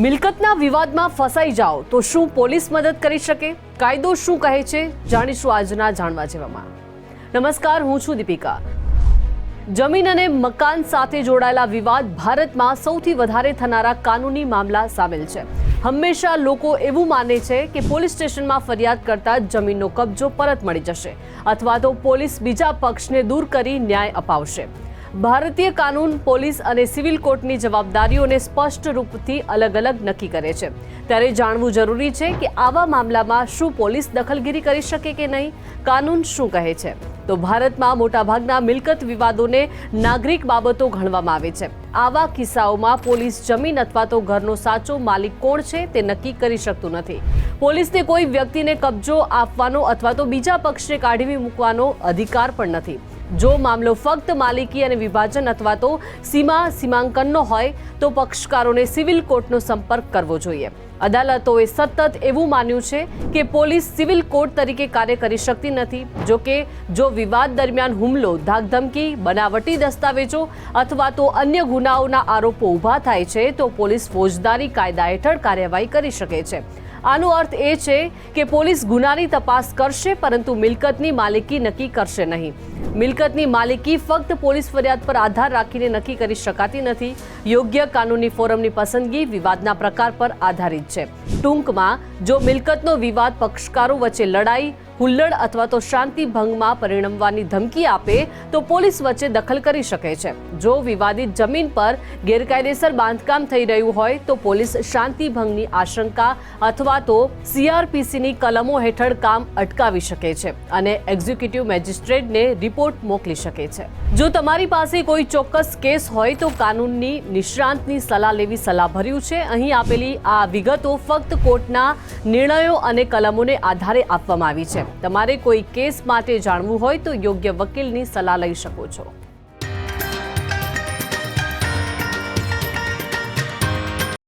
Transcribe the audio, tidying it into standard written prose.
મિલકતના વિવાદમાં ફસાઈ જાઓ તો શું પોલીસ મદદ કરી શકે? કાયદો શું કહે છે? જાણીશું આજના જાણવા જેવામાં. નમસ્કાર, હું છું દીપિકા. જમીન અને મકાન સાથે જોડાયેલા વિવાદ ભારતમાં સૌથી વધારે થનારા કાનૂની મામલા સામેલ છે. હંમેશા લોકો એવું માને છે કે પોલીસ સ્ટેશનમાં ફરિયાદ કરતા જમીનનો કબજો પરત મળી જશે અથવા તો પોલીસ બીજા પક્ષને દૂર કરી ન્યાય અપાવશે. ભારતીય કાનૂન પોલીસ અને સિવિલ કોર્ટની જવાબદારીઓને સ્પષ્ટ રૂપથી અલગ અલગ નક્કી કરે છે. ત્યારે જાણવું જરૂરી છે કે આવા મામલામાં શું પોલીસ દખલગીરી કરી શકે કે નહીં? કાનૂન શું કહે છે? તો ભારતમાં મોટાભાગના મિલકત વિવાદોને નાગરિક બાબતો ગણવામાં આવે છે. આવા કિસ્સાઓમાં પોલીસ જમીન અથવા તો ઘરનો સાચો માલિક કોણ છે તે નક્કી કરી શકતું નથી. પોલીસને કોઈ વ્યક્તિને કબજો આપવાનો અથવા તો બીજા પક્ષને કાઢી મૂકવાનો અધિકાર પણ નથી. જો મામલો ફક્ત માલિકી અને વિભાજન અથવા તો સીમાંકનનો હોય તો પક્ષકારોને સિવિલ કોર્ટનો સંપર્ક કરવો જોઈએ. અદાલતોએ સતત એવું માન્યું છે કે પોલીસ સિવિલ કોર્ટ તરીકે કાર્ય કરી શકતી નથી. જો કે જો વિવાદ દરમિયાન હુમલો, ધાકધમકી, બનાવટી દસ્તાવેજો અથવા તો અન્ય ગુનાઓના આરોપો ઊભા થાય છે તો પોલીસ ફોજદારી કાયદા હેઠળ કાર્યવાહી કરી શકે છે. આનો અર્થ એ છે કે પોલીસ ગુનાની તપાસ કરશે પરંતુ મિલકતની માલિકી નક્કી કરશે નહીં. મિલકતની માલિકી ફક્ત પોલીસ ફરિયાદ પર આધાર રાખીને નક્કી કરી શકાતી નથી. યોગ્ય કાનૂની ફોરમની પસંદગી વિવાદના પ્રકાર પર આધારિત છે. ટૂંકમાં, જો મિલકતનો વિવાદ પક્ષકારો વચ્ચે લડાઈ, હુલ્લડ અથવા તો શાંતિ ભંગમાં પરિણમવાની ધમકી આપે તો પોલીસ વચ્ચે દખલ કરી શકે છે. જો વિવાદિત જમીન પર ગેરકાયદેસર બાંધકામ થઈ રહ્યું હોય તો પોલીસ શાંતિ ભંગની આશંકા અથવા તો CRPCની કલમો હેઠળ કામ અટકાવી શકે છે અને એક્ઝિક્યુટિવ મેજિસ્ટ્રેટને રિપોર્ટ મોકલી શકે છે. જો તમારી પાસે કોઈ ચોક્કસ કેસ હોય તો કાનૂનની નિષ્ણાતની સલાહ લેવી સલાહભર્યું છે. અહીં આપેલી આ વિગતો ફક્ત કોર્ટના નિર્ણયો અને કલમોને આધારે આપવામાં આવી છે. તમારે કોઈ કેસ માટે જાણવું હોય તો યોગ્ય વકીલની સલાહ લઈ શકો છો.